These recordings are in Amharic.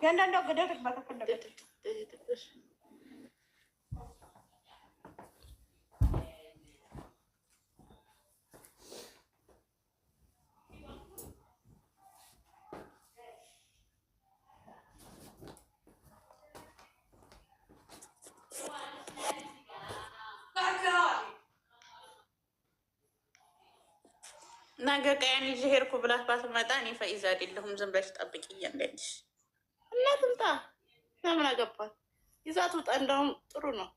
ያንዳንዷ ገደል ትግባ ተፈለገች። ነገ ቀያን ይዤ ሄድኩ ብላት ባትመጣ እኔ ፈይዛ አይደለሁም። ዝም ብለሽ ጠብቂ እያለች እና ትምጣ። ለምን አገባል? ይዛት ውጣ። እንደውም ጥሩ ነው።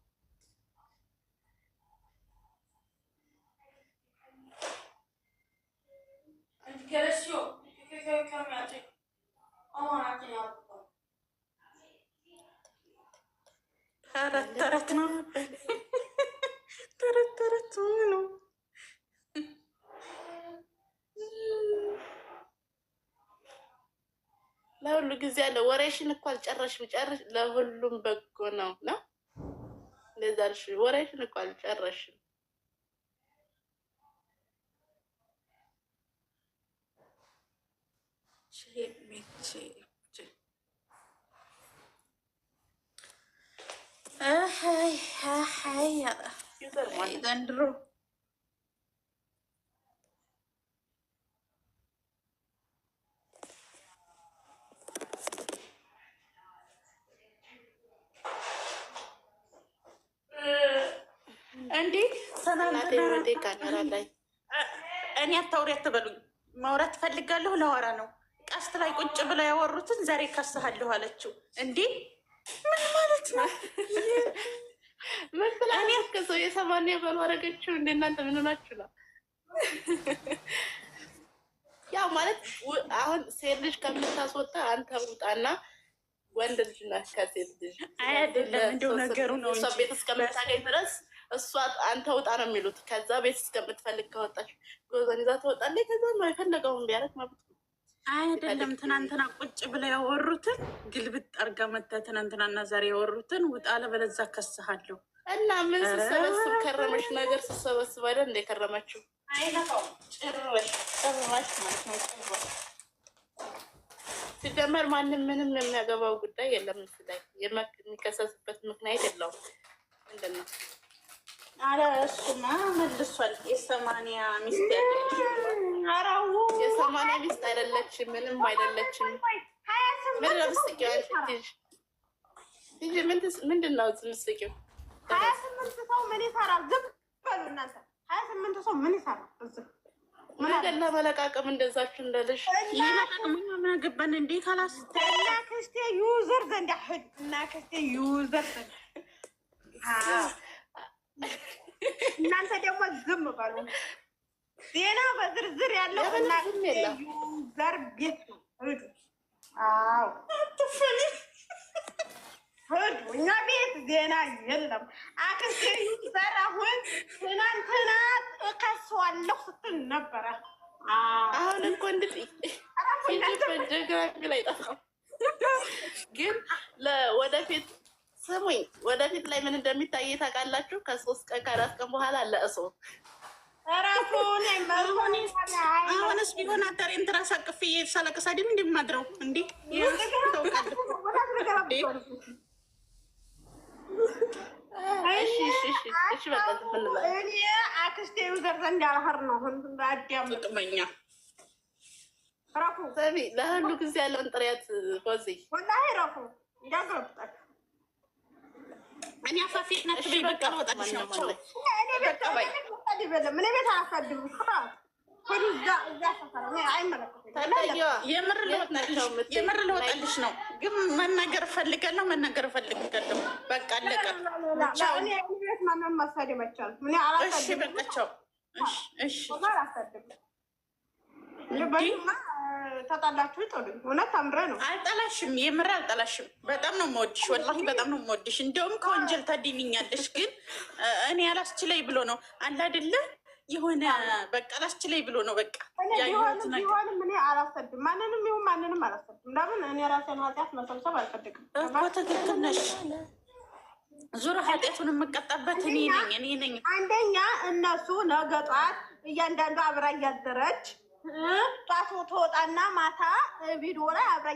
ተረት ነው ተረት ነው። ለሁሉ ጊዜ አለ። ወሬሽን እኮ አልጨረሽም። ጨርሽ፣ ለሁሉም በጎ ነው ነው እንደዛ አልሽ። ወሬሽን እኮ አልጨረሽም። ዘንድሮ እንዴ ካሜራ ላይ እኔ አታውሪ አትበሉኝ። ማውራት ትፈልጋለሁ፣ ለወራ ነው። ቀስት ላይ ቁጭ ብለው ያወሩትን ዛሬ ከስሃለሁ አለችው። እንዴ ምን ማለት ነው? ምን ብላ ከሰው የሰማንያ ባል አደረገችው። እንደ እናንተ ምን ሆናችሁ ነው? ያው ማለት አሁን ሴት ልጅ ከምታስወጣ አንተ ውጣና ወንድ ልጅ ናት ከሴት ልጅ አይደለም። እንደው ነገሩ ነው እሷ ቤት እስከምታገኝ ድረስ እሷ አንተ ውጣ ነው የሚሉት። ከዛ ቤት እስከምትፈልግ ከወጣች ጎዘን ይዛ ትወጣለች። ከዛ ነው የፈለገውን ቢያደርግ ማለት ነው። አይደለም ትናንትና ቁጭ ብለው ያወሩትን ግልብጥ አርጋ መታ ትናንትናና ዛሬ ያወሩትን ውጣ ለበለዛ ከስሃለሁ እና ምን ስሰበስብ ከረመች ነገር ስሰበስብ አይደል እንደ ከረመችው አይነፋው ጭራሽ ማለት ነው። ሲጀመር ማንም ምንም የሚያገባው ጉዳይ የለም። ላይ የሚከሰስበት ምክንያት የለውም። ምንድን ነው? አረ እሱማ መልሷል። የሰማንያ ሚስት ያለች አራው የሰማንያ ሚስት አይደለችም፣ ምንም አይደለችም። ምን ለምስኪው ምንድን ነው ምስኪው? 28 ሰው ምን ይሰራል? ዝም በሉ እናንተ። 28 ሰው ምን ይሰራል? ምን ለመለቃቀም እንደዛችሁ እንደልሽ ምን አገባን እንዴ? ካላስ እና ክስቴ ዩዘር ዘንድ አህድ እና ክስቴ ዩዘር ዘንድ እናንተ ደግሞ ዝም በሉ። ዜና በዝርዝር ያለው እና ዩዘር ቤት ነው። ሂዱ። አዎ ሂዱ። እኛ ቤት ዜና የለም። አክስቴ ዩዘር አሁን ትናንትና እከሰዋለሁ ስትል ነበረ። አሁን እንኳ በጀግራሚ ላይ ጠፋው። ግን ወደፊት ስሙኝ፣ ወደፊት ላይ ምን እንደሚታይ ታውቃላችሁ? ከ3 ቀን ከ4 ቀን በኋላ ለእሶ አሁንስ ቢሆን አተሬን ትራስ አቅፌ ሳለቅስ አይደል እንደማድረው እንዴ? እኔ አክስቴ ዩዘር ዘንድ አልሄድ ነው። በአዲያም ጥቅመኛ ረፉ ሰሚ ለሁሉ ጊዜ ያለውን ጥሪያት ቦዚ ወላሂ ረፉ እንዳገሩጣል እኔ አፋፊ ናት በይ በቃ ወጣልሽ ነው ማለት እኔ ቤት አይበለም። እኔ ቤት አላሳድም። ሁሉ እዛ ሰፈር ነው አይመለከተኝም። የምር ልወጣልሽ ነው። ግን መናገር እፈልጋለሁ በቃ አለቀ። እኔ ቤት ማንም ማሳደብ አይቻልም። እኔ አላሳድም። እሺ በቃ ቻው። እሺ አላሳድም። ተጣላችሁ ይጠሉኝ። እውነት አምሬ ነው። አልጠላሽም፣ የምር አልጠላሽም። በጣም ነው የምወድሽ፣ ወላሂ በጣም ነው የምወድሽ። እንደውም ከወንጀል ታድኝኛለሽ። ግን እኔ አላስችለኝ ብሎ ነው አለ አይደለ? የሆነ በቃ አላስችለኝ ብሎ ነው በቃ ቢሆንም እኔ አላሰድም። ማንንም ይሁን ማንንም አላሰድም። ለምን እኔ ራሴን ኃጢአት መሰብሰብ አልፈልግም እኮ። ትክክል ነሽ። ዙር ኃጢአቱን የምቀጣበት እኔ ነኝ። አንደኛ እነሱ ነገ ጠዋት እያንዳንዱ አብራ እያደረች ጧት ትወጣና ማታ ቪዲዮ ላይ አብራ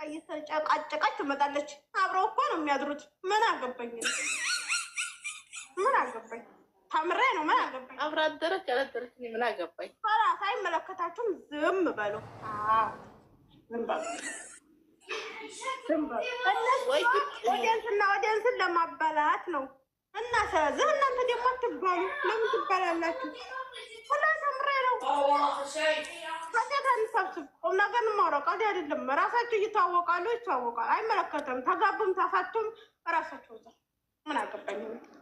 እየተጨቃጨቀች ትመጣለች። አብረው እኮ ነው የሚያድሩት። ምን አገባኝ? ምን አገባኝ? ታምሬ ነው። ምን አገባኝ? አብራ አደረች አላደረች ምን አገባኝ? ራስ አይመለከታችሁም። ዝም በሉ። ዝም በሉ። ወዲያንስን ለማባላት ነው። እና ስለዚህ እናንተ ደግሞ አትባሉ። ለምን ትባላላችሁ? ተምሬ ነው። ኃጢአት አንሰብስብ። ቁም ነገር እንማውራ። ቀልድ አይደለም። ራሳቸው እየታወቃሉ፣ ይታወቃል። አይመለከተም። ተጋቡም ተፋቱም ራሳቸው እዛ። ምን አገባኝ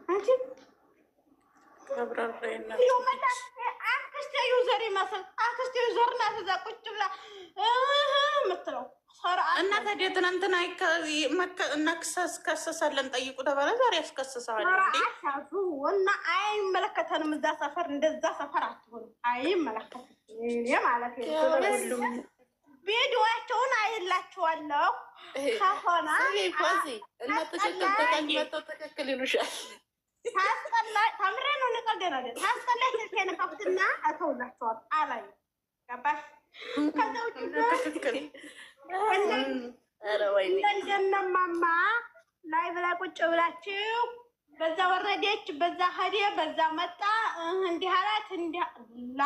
እንጂ አክስቴ ዩዘር ይመስል አክስቴ ዩዘር ናት እዛ ቁጭ ብላ የምትለው እና ታዲያ ትናንትና እናከሰሳለን ጠይቁ ተባለ። ዛሬ ያስከስሰዋል እና አይመለከተንም። እዛ ሰፈር እንደዛ ሰፈር አትሆንም። አይመለከተንም ማለት ቪዲዮዋቸውን አይላችኋለሁ ከሆነ እና ትክክል ይሉሻል። ታምሬ ነው። ንቀገናለ ታስጠላይ ስልኬን ከፍትና እተውላቸዋል። አላይ ገባሽ? ከዛ ውጭ እንደነማማ ላይ ብላ ቁጭ ብላችሁ በዛ ወረደች፣ በዛ ሄደ፣ በዛ መጣ፣ እንዲህ አላት፣ እንዲህ ላ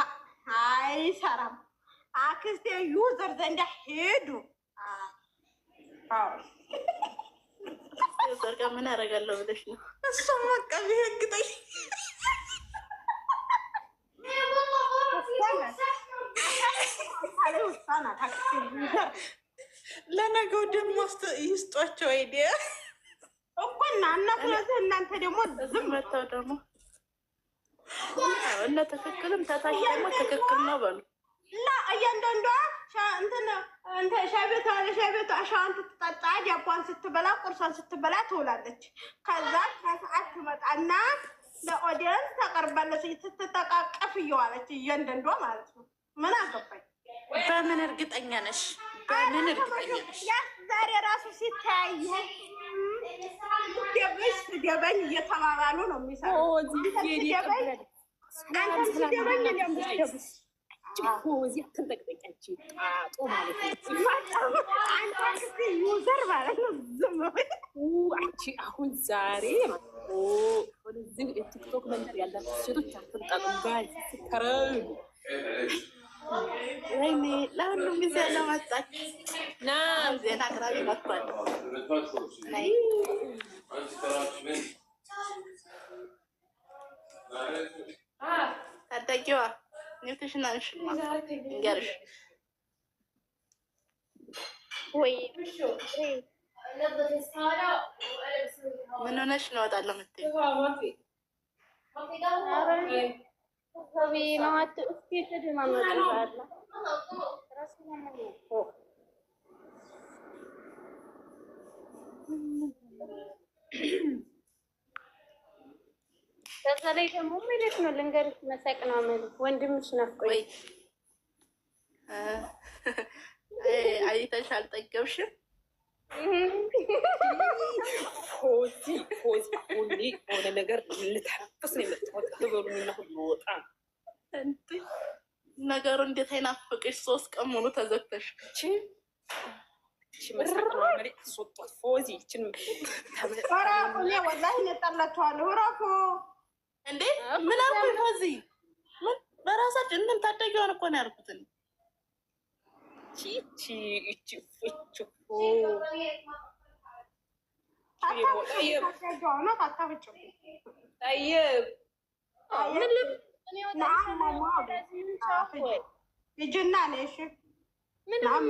አይሰራም። አክስቴ ዩዘር ዘንዳ ሄዱ። ዩዘር ጋር ምን አደርጋለሁ ብለሽ ነው? እሷም አቃቢ ህግ ጠይቅ። ለነገው ደግሞ ይስጧቸው አይዲያ እኮ እና ስለዚህ እናንተ ደግሞ ዝም መተው ደግሞ እነ ትክክልም ተታች ደግሞ ትክክል ነው በሉ። ላ እያንዳንዷ ሻቤቷ ሻዋን ስትጠጣ ዳቧን ስትበላ ቁርሷን ስትበላ ትውላለች። ከዛ ከሰዓት ትመጣና ለኦዲየንስ ታቀርባለች። ስትተቃቀፍ እየዋለች እያንዳንዷ ማለት ነው። ምን አገባኝ? በምን እርግጠኛ ነሽ? በምን እርግጠኛ ነሽ? ዛሬ ራሱ ሲተያዩ ደበኝ እየተባባሉ ነው የሚሰሩት። ዩዘር ማለት ነው። አሁን ዛሬ ቲክቶክ መንደር ያላቸው ሴቶች አትንጣጡ ሲከረሉ ወይኔ ለሁሉም ጊዜ ለማጣች ና ዜና አቅራቢ መጥቷል። ታዳጊዋ ኒውትሪሽን አንሽማ እንገርሽ ወይ ምን ሆነሽ ነው? እወጣለሁ የምትይው ከዛ ላይ ደግሞ ማለት ነው ልንገርሽ፣ መሳቅ ነው ማለት ወንድምሽ ናፍቆኝ አይተሽ አልጠገብሽም። ፎዚ ሁሌ ሆነ ነገር ልታፈስ ነው የመጣሁት። በሉና ሁሉ ወጣ ነገሩ እንዴት አይናፍቅሽ? 3 ቀን ሙሉ ተዘግተሽ ፎዚ ወላሂ ነጠላችኋለሁ። ራፎ እንዴ ምን አልኩኝ? ፎዚ በራሳችን እንም ታዳጊዋን እኮ ነው ያልኩትን። ልጅና ነሽ ምንም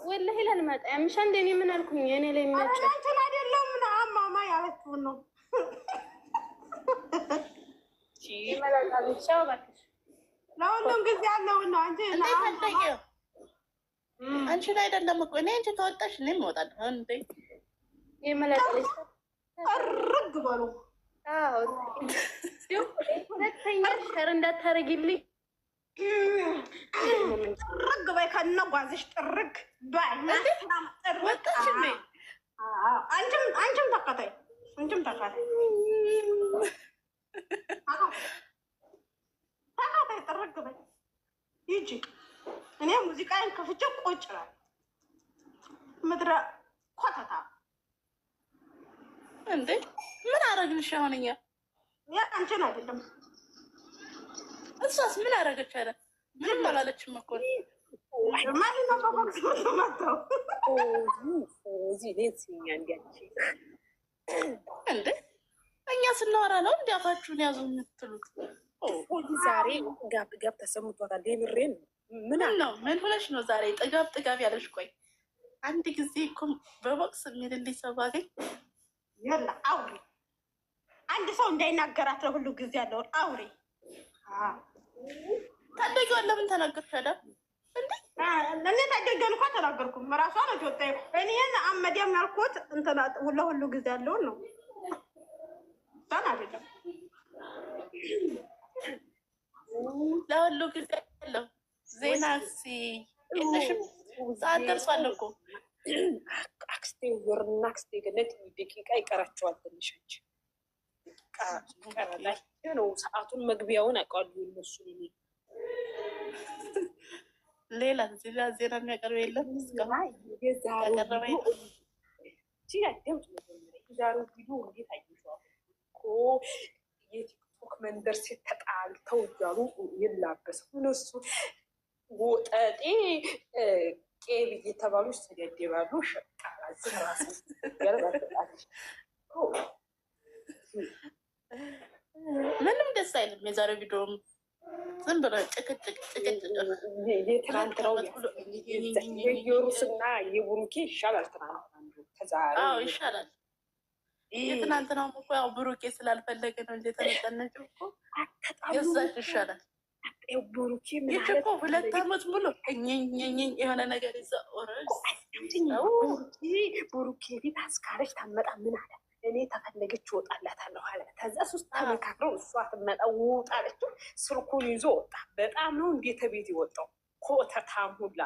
ወላሂ ላልመጣ ያምሻ እንደኔ ምን አልኩኝ? እኔ ላይ የሚያጭ እንትን አይደለም ማማ ያለችውን ነው ይመላጣ ብቻ እባክሽ። ለሁሉም ጊዜ ያለው ነው እንጂ አንቺን አይደለም እኮ እኔ አንቺ ተወጣሽ እኔም እወጣለሁ። እንዴ ይመላጣ እርግ በሉ። አዎ ሁለተኛ ሸር እንዳታረጊልኝ። ጥርግ በይ ከነ ጓዝሽ ጥርግ በይ። አንቺም ተከታይ ተከታይ ጥርግ በይ ሂጂ ምድረ ኮተታ እንዴ ምን አረግንሽ? አሁን እኛ ያ አንቺን አይደለም እሷስ ምን አረገች? አለ ምንም አላለችም እኮ ማንኛው በቦክስ ተመታው እዚህ ሌትኛ እንዲያቺ እንዴ እኛ ስናወራ ነው እንዲያፋችሁን ያዙ የምትሉት? ዛሬ ጥጋብ ተሰምቷታል። የምሬን ምን ነው? ምን ሆነሽ ነው ዛሬ ጥጋብ ያለሽ? ቆይ አንድ ጊዜ እኮ በቦክስ የሚልልኝ ሰው ባገኝ ያላ አውሪ። አንድ ሰው እንዳይናገራት ለሁሉ ጊዜ ያለውን አውሪ። ታደጊዋን ለምን ተናገርሽ? እኔ ታደጊዋን እኮ አልተናገርኩም። ራሷ ነች ወጣ። እኔን አመዲያም ያልኩት እንትና ለሁሉ ጊዜ ያለውን ነው። እሷን አይደለም ለሁሉ ጊዜ ያለው ዜና የለሽም። ሰዓት ደርሷል እኮ አክስቴ ወርና አክስቴ ገነት ደቂቃ ይቀራቸዋል። ትንሾች ይቀራል ነው ሰዓቱን መግቢያውን አውቃሉ እነሱ። ሌላ ዜና የሚያቀርብ የለም እስካሁን ያቀረበ ዛሬው ቪዲዮ እንዴት አየሽዋል እኮ የቲክቶክ መንደር ሴት ተጣልተው እያሉ ይላበስ እነሱ ወጠጤ ቄብ እየተባሉ ይስተዳደባሉ። ሸቃላ ዝራስ ምንም ደስ አይልም። የዛሬው ቪዲዮም ዝም ብሎ ጭቅጭቅ የትናንትናው የዮሩስና የቡሩኬ ይሻላል። ትናንትና ይሻላል። የትናንትናው እኮ ያው ብሩኬ ስላልፈለገ ነው እንጂ የተነጠነችው እኮ የዛች ይሻላል። ቡሩኬ ይች እኮ 2 ዓመት ሙሉ እኝኝኝኝ የሆነ ነገር ይዛ ቡሩኬ ቤት አስካረች ታመጣ ምን አለ እኔ ተፈለገች ወጣላታለሁ አለ። ከዛ 3 ተመካክረው እሷ ትመጣ ወጣለችው። ስልኩን ይዞ ወጣ። በጣም ነው እንዴት ቤት ይወጣው ኮተታም ሁላ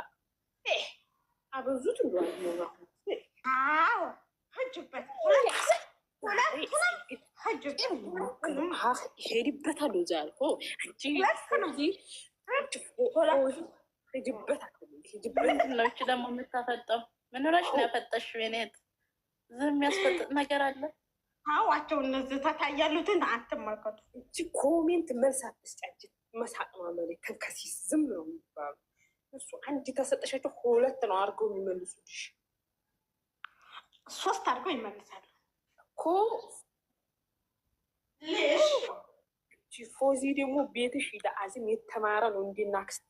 አበዙት እንደሆነ ነው። አዎ ሂጅበት ሄድበታል እዛ ያልኩ አንቺ ምንድን ነው? ይቺ ደግሞ የምታፈጠው ምን ሆነሽ ነው ያፈጠሽው? የኔት ዝም የሚያስፈጥጥ ነገር አለ? አዋቸው እነዚህ ተታያሉትን አትመልከቱ። እቺ ኮሜንት መልስ አትስጫጭ። መሳቅ ማመሌ ከሲስ ዝም ነው የሚባሉ እሱ አንድ ተሰጠሻቸው 2 ነው አድርገው የሚመልሱልሽ። 3 አድርገው ይመልሳሉ እኮ ፎዚ ደግሞ ቤትሽ ለአዝም የተማረ ነው እንዲና አክስቴ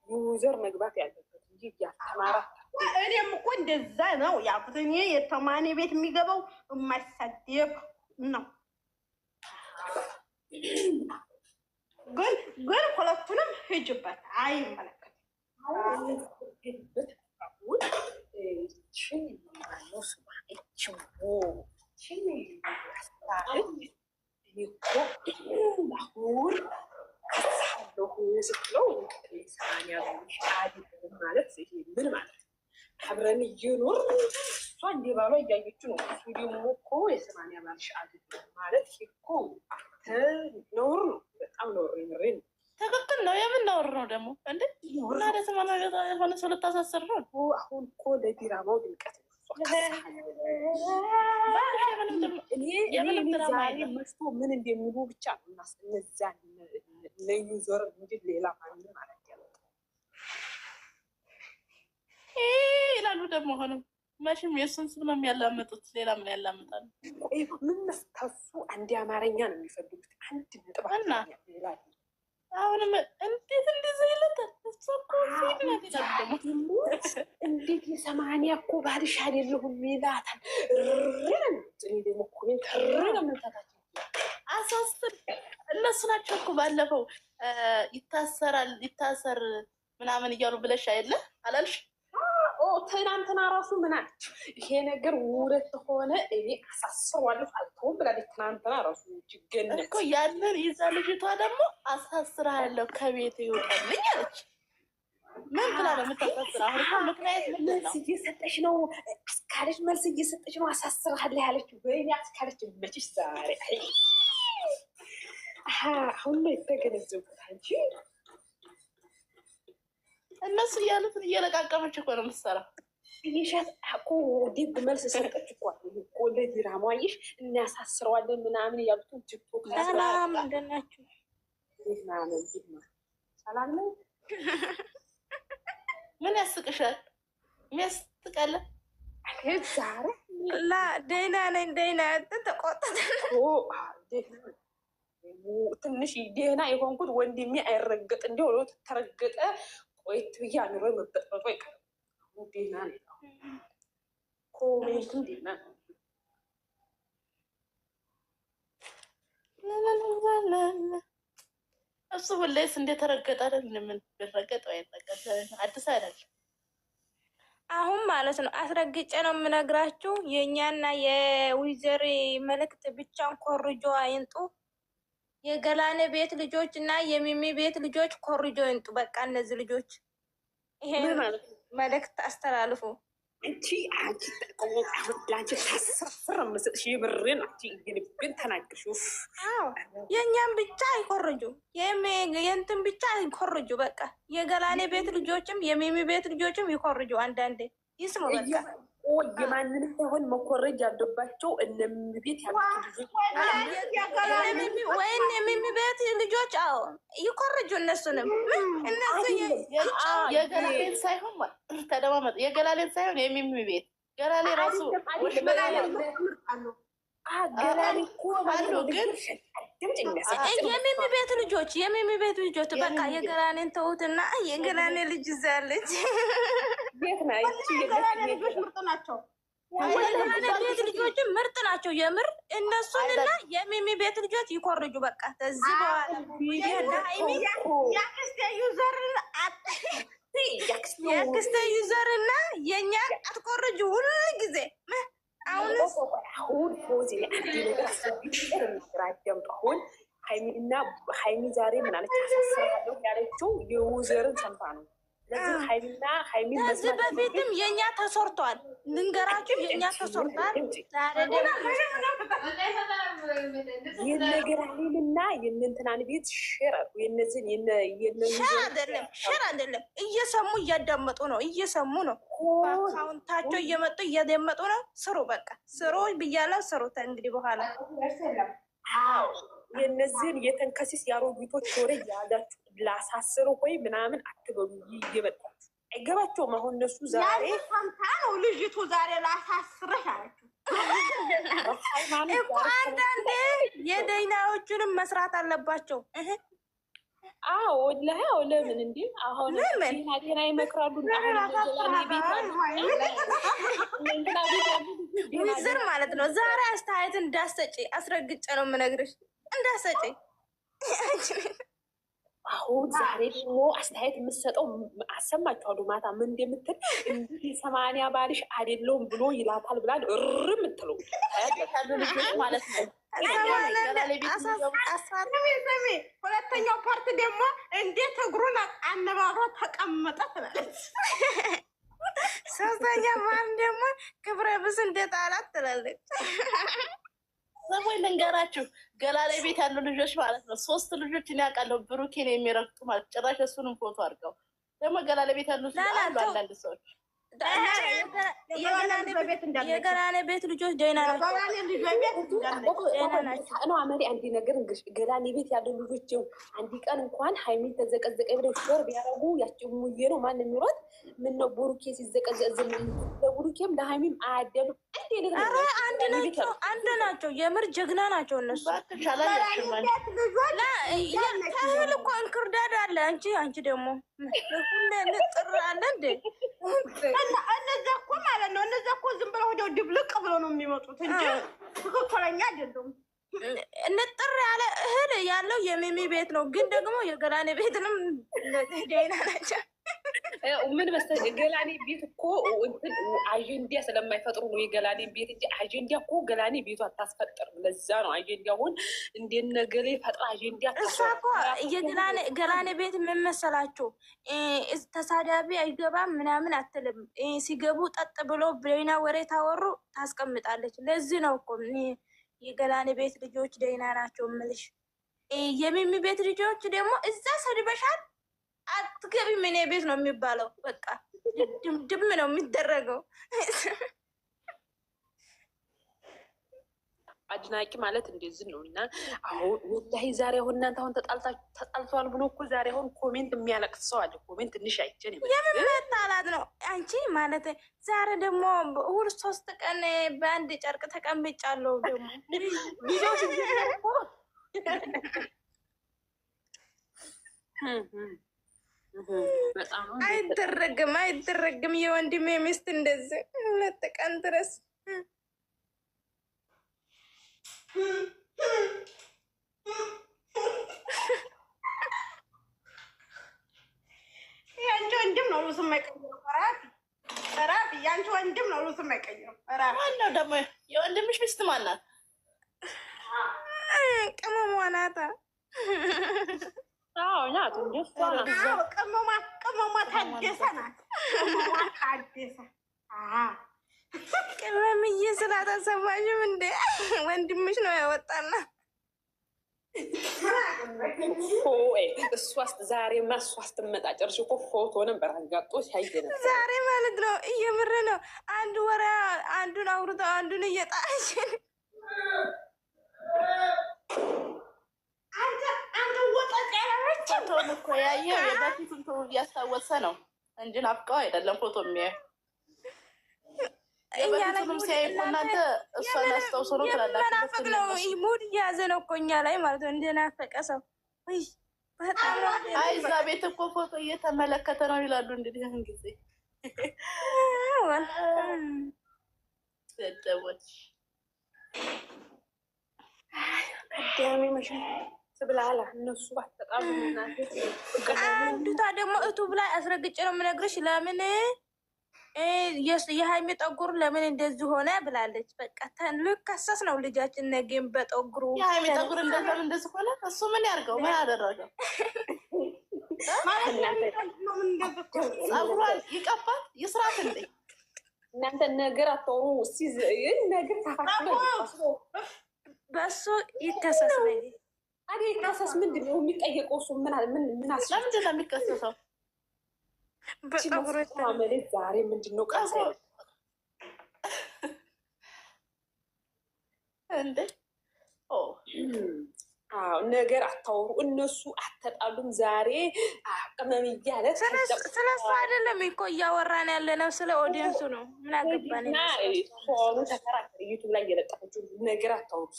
ዩዘር መግባት ያለበት እንጂ ያተማራ። እኔም እኮ እንደዛ ነው ያልኩት። እኔ የተማኔ ቤት የሚገባው የማይሳደብ ነው። ግን ሁለቱንም ሂጅበት አይመለከትም። ማለት ምን ማለት አብረን እየኖር እሷ እንደ ባሏ እያየችው ነው። እሱ ደግሞ እኮ የ80 ባልሽ አይደለም ማለት እኮ ነውር ነው። በጣም ነውር ነው። ትክክል ነው። የምን ነውር ነው ደግሞ እንዴ? እና ለሰማና የሆነ ሰው ልታሳስር ነው። አሁን እኮ ለዲራማው ድምቀት ዛሬ መስቶ ምን እንደሚሉ ብቻ እነዛ ለዩዘር እንጂ ሌላ ማንም ማለት ያለ ይላሉ። ደግሞ አሁንም መቼም የእሱን ስም ነው የሚያላምጡት። ሌላ ምን ያላምጣሉ? ምን መስታሱ አንድ አማርኛ ነው የሚፈልጉት። አንድ ነጥብ ይላል። አሁንም እንዴት እንደዚህ ይለታል? እሱ እኮ ሲድናት ይላል። ደግሞ እንዴት የ80 እኮ ባልሽ አይደለሁም ይላታል። ደግሞ ኮሜንት ምንታታቸው አሳስር እነሱ ናቸው እኮ ባለፈው ይታሰር ምናምን እያሉ ብለሽ አይደለ አላልሽ? ትናንትና ራሱ ምን አለች? ይሄ ነገር ውረት ሆነ እኔ አሳስረዋለሁ አልተውም ብላለች። ትናንትና ራሱ ችግነት እኮ ያንን ይዛ ልጅቷ ደግሞ አሳስራለሁ ከቤት ይወጣልኝ አለች። ምን ብላ ነው የምታሳስር? አሁን እኮ ምክንያት መልስ እየሰጠች ነው። አስካለች መልስ እየሰጠች ነው። አሳስራለሁ ያለችው ወይኔ አስካለች መችሽ ዛሬ አሁን ነው የተገነዘብኩት እንጂ እነሱ እያሉትን እየለቃቀመች እኮ ነው የምትሰራው። ይሸት እኮ ዲግ መልስ ሰጠች እኮ እኮ ለዲራማ ይሽ እናሳስረዋለን ምናምን ያሉትን ቲክቶክ ሰላም እንደት ናችሁ? ሰላም ነው። ምን ያስቅሻል? የሚያስቃለ ዛሬ ላ ደህና ነኝ። ደህና ተቆጥተ ትንሽ ደህና የሆንኩት ወንድሜ አይረገጥ እንዲሁ ነው ተረገጠ። ቆይት ብያ ኑሮ መበጥበጡ አይቀርም። ደህና ነኝ። ኮሜንቱም ደህና ነው። እሱ ሁሌስ እንደተረገጠ አይደል? ምን ቢረገጥ ወይ ተረገጠ አዲስ አይደል? አሁን ማለት ነው አስረግጬ ነው የምነግራችሁ። የእኛና የዊዘር መልእክት ብቻን ኮርጆ አይንጡ። የገላኔ ቤት ልጆች እና የሚሚ ቤት ልጆች ኮርጆ አይንጡ። በቃ እነዚህ ልጆች ይሄ መልእክት አስተላልፉ። አንቺ ለአንቺ ታስፍር ምስጥሽ የብሬን አንቺ ግን ተናግርሽ። የእኛም ብቻ አይኮርጁ፣ የእንትን ብቻ አይኮርጁ። በቃ የገላኔ ቤት ልጆችም የሚሚ ቤት ልጆችም ይኮርጁ። አንዳንዴ ይስሙ። በቃ የማንንም ሳይሆን መኮረጅ ያለባቸው እነሚ ቤት ያሉት ልጆች ወይም የሚሚ ቤት ልጆች አዎ ይኮርጁ። እነሱንም እነሱ የገላሌን ሳይሆን ተደማመጡ። የገላሌን ሳይሆን የሚሚ ቤት ገላሌ ራሱ ገላሌ እኮ አሉ። ግን የሚሚ ቤት ልጆች በቃ የገላኔን ተውትና የገላኔ ልጅ ይዛለች። የገላኔ ልጆች ምርጥ ናቸው። የገላኔ ቤት ልጆችም ምርጥ ናቸው የምር። እነሱንና የሚሚ ቤት ልጆች ይኮርጁ። በቃ ከዚህ በኋላ የአክስቴ ዩዘርና የእኛን አትኮርጁ ሁሉ ጊዜ። አሁን ፎዚ አሁን ሀይሚ ዛሬ ምናለች? አሳስራለሁ ያለችው የዩዘርን ሰምታ ነው። ከዚህ በፊትም የእኛ ተሰርቷል። ልንገራችሁ የእኛ ተሰርቷል። ዛሬ የነገራሌልና የእነንትናን ቤት ሸር አይደለም እየሰሙ እያዳመጡ ነው። እየሰሙ ነው። አካውንታቸው እየመጡ እያደመጡ ነው። ስሩ፣ በቃ ስሩ ብያለሁ። ስሩት እንግዲህ በኋላ የነዚህን የተንከሲስ ያሮጊቶች ወሬ ያዛችሁ ላሳስሩ ወይ ምናምን አትበሉ። እየመጣችሁ አይገባቸውም። አሁን እነሱ ዛሬ ሰምታ ነው ልጅቱ ዛሬ ላሳስረሽ አለችው እኮ። አንዳንዴ የደይናዎቹንም መስራት አለባቸው። አዎ ለምን እንዴ አሁን ጤና ይመክራሉ። ዊዝር ማለት ነው። ዛሬ አስተያየት እንዳሰጪ አስረግጬ ነው የምነግርሽ። እንዳሰጪ አሁን ዛሬ ደግሞ አስተያየት የምትሰጠው አሰማችኋለሁ። ማታ ምን እንደምትል እንዲህ 80 ባልሽ አይደለውም ብሎ ይላታል ብላ የምትለው ማለት ነው። ሁለተኛው ፓርት ደግሞ እንዴት እግሩን አነባብሮ ተቀመጠ ትላለች። ሶስተኛ ማን ደግሞ ክብረ ብስ እንዴት አላት ትላለች። ሰሞኑን ልንገራችሁ ገላሌ ቤት ያሉ ልጆች ማለት ነው 3 ልጆች እኔ አውቃለሁ ብሩኬን የሚረግጡ ማለት ጭራሽ እሱንም ፎቶ አድርገው ደግሞ ገላሌ ቤት ያሉ አሉ አንዳንድ ሰዎች የገላኔ ቤት ልጆች ደህና ናቸው። አመሪ አንድ ነገር እንግዲህ ገላኔ ቤት ያሉ ልጆች አንድ ቀን እንኳን ሀይሚ ተዘቀዘቀ ብለው ሾር ቢያረጉ ያጭሙዬ ነው ማን የሚሮጥ ምን ነው ቡሩኬ ሲዘቀዘቅ ለቡሩኬም ለሀይሚም አያደሉ አንድ ናቸው። የምር ጀግና ናቸው እነሱ። ተህል እኮ እንክርዳድ አለ። አንቺ ደግሞ ጥር አለ እንዴ? እነዚያ እኮ ማለት ነው። እነዚያ እኮ ዝም ብለው ወዲያው ድብልቅ ብለው ነው የሚመጡት እንጂ ትክክለኛ አይደሉም። እንጥር ያለ እህል ያለው የሚሚ ቤት ነው። ግን ደግሞ የገላኔ ቤትንም ደህና ናቸው። ምን መሰለኝ ገላኔ ቤት እኮ አጀንዳ ስለማይፈጥሩ ነው የገላኔ ቤት እንጂ አጀንዳ እኮ ገላኔ ቤቱ አታስፈጥርም። ለዛ ነው አጀንዳ አሁን እንደነገሌ ፈጥራ አጀንዳ እሷ እኮ ገላኔ ቤት ምን መሰላችሁ? ተሳዳቢ አይገባም ምናምን አትልም። ሲገቡ ጠጥ ብሎ ብሬና ወሬ ታወሩ ታስቀምጣለች። ለዚህ ነው እኮ የገላኔ ቤት ልጆች ደህና ናቸው የምልሽ። የሚሚ ቤት ልጆች ደግሞ እዛ ሰድበሻል አትገቢም እኔ ቤት ነው የሚባለው። በቃ ድም ነው የሚደረገው። አድናቂ ማለት እንደዚህ ነው። እና አሁን ወላሂ ዛሬ አሁን እናንተ አሁን ተጣልተዋል ብሎ እኮ ዛሬ አሁን ኮሜንት የሚያለቅስ ሰው አለ። ኮሜንት ትንሽ አይቼን የምን መጣላት ነው አንቺ ማለት። ዛሬ ደግሞ እሑድ 3 ቀን በአንድ ጨርቅ ተቀምጫለሁ። ደግሞ ቪዲዮ አይደረግም። የወንድሜ ሚስት እንደዚህ 2 ቀን ድረስ ያንቺ ወንድም ነው ልብስ የማይቀይረው። ራብ ያንቺ ወንድም ነው ልብስ የማይቀይረው። ማነው ደግሞ የወንድምሽ ሚስት ማናት? ቅመሟ ናታ። ናት ቅመሟ ታደሰ ናት። ታደሰ ቅመምዬ ስላታሰማሽም እንደ ወንድምሽ ነው ያወጣና እሷ ዛሬማ እሷ ስትመጣ ጨርሽ እኮ ፎቶ ነበር አጋጦ ሲያየነ ዛሬ ማለት ነው። እየምር ነው። አንድ ወራ አንዱን አውርተው አንዱን እየጣሽ አንተ ወጣት ፎቶን እኮ ያየው የበፊቱን ቶ እያስታወሰ ነው እንጂ ናፍቀው አይደለም ፎቶ የሚያየው። የበፊቱንም ሲያይ እኮ እናንተ እሷን አስታውሶ ነው ትላላችሁ። መናፈቅ ነው ሙድ እያዘ ነው እኮ እኛ ላይ ማለት ነው። እንደናፈቀ ሰው በጣም አይ እዛ ቤት እኮ ፎቶ እየተመለከተ ነው ይላሉ። እንግዲህ ያን ጊዜ ደደቦች ዳሚ መሽ ስብላላ እነሱ ባተጣሉ እናንተ አንዱታ ደግሞ እቱብ ላይ አስረግጬ ነው የምነግርሽ። ለምን የሃይሚ ጠጉር ለምን እንደዚህ ሆነ ብላለች። በቃ ልከሰስ ነው ልጃችን ነገም በጠጉሩ የሃይሚ ጠጉር እንደዚህ ሆነ። እሱ ምን ያርገው? ምን አደረገው? ጸጉሯን ይቀባል ይስራት እንዴ? እናንተ ነገር አታውሩ። እስቲ ነገር ታፋችሁ በሱ ይከሰስ ነው። አዴ ይከሰስ ምንድን ነው የሚጠየቀው? እሱ ምን አስ ለምንድን ነው የሚከሰሰው? በጠጉሩ ማለት ዛሬ ምንድን ነው ቃል እንዴ? ነገር አታውሩ። እነሱ አተጣሉም ዛሬ ቅመም እያለ ስለሱ አይደለም እኮ እያወራን ያለ ነው፣ ስለ ኦዲየንሱ ነው። ምን አገባን? ሆኑ ተከራከር። ዩቱብ ላይ እየለጠፈችው ነገር አታውሩ።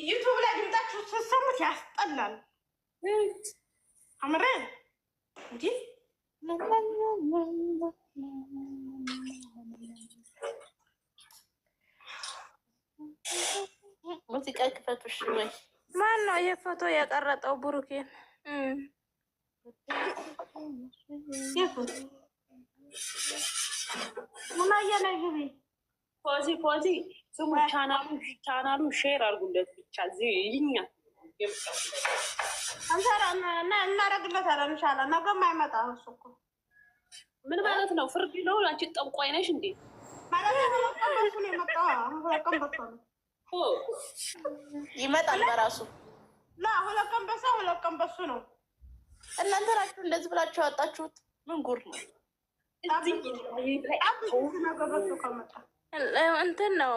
ዩቱብ ላይ ድምጣችሁ ስትሰሙት ያስጠላል። አምሬ እንዲ ሙዚቃ ክፈቱሽ ወይ? ማን ነው ይሄ ፎቶ የቀረጠው? ብሩኬን ፖዚ ስሙ ቻናሉ ሼር አድርጉለት ብቻ ይኛ እናረግለታለን። ኢንሻላህ ነገም አይመጣም። እሱ እኮ ምን ማለት ነው? ፍርድ ነው። አንቺ ጠንቋይ ነሽ እንዴ? ይመጣል በራሱ 2 ቀን በሰው 2 ቀን በሱ ነው። እናንተ ናችሁ እንደዚህ ብላችሁ ያወጣችሁት። ምን ጉር ነው? እንትን ነው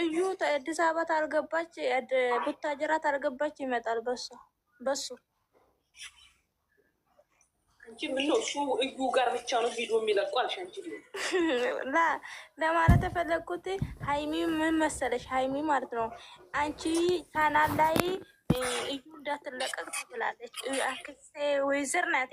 እዩ አዲስ አበባ ታልገባች ቡታጅራ ታልገባች ይመጣል በሱ አንቺ ምን ነው እሱ እዩ ጋር ብቻ ነው ቪዲዮ የሚለቁ አልሽ አንቺ ለማለት የፈለግኩት ሃይሚ ምን መሰለሽ፣ ሃይሚ ማለት ነው አንቺ ቻናል ላይ እዩ እንዳትለቀቅ ትላለች። አክስቴ ወይዘር ናት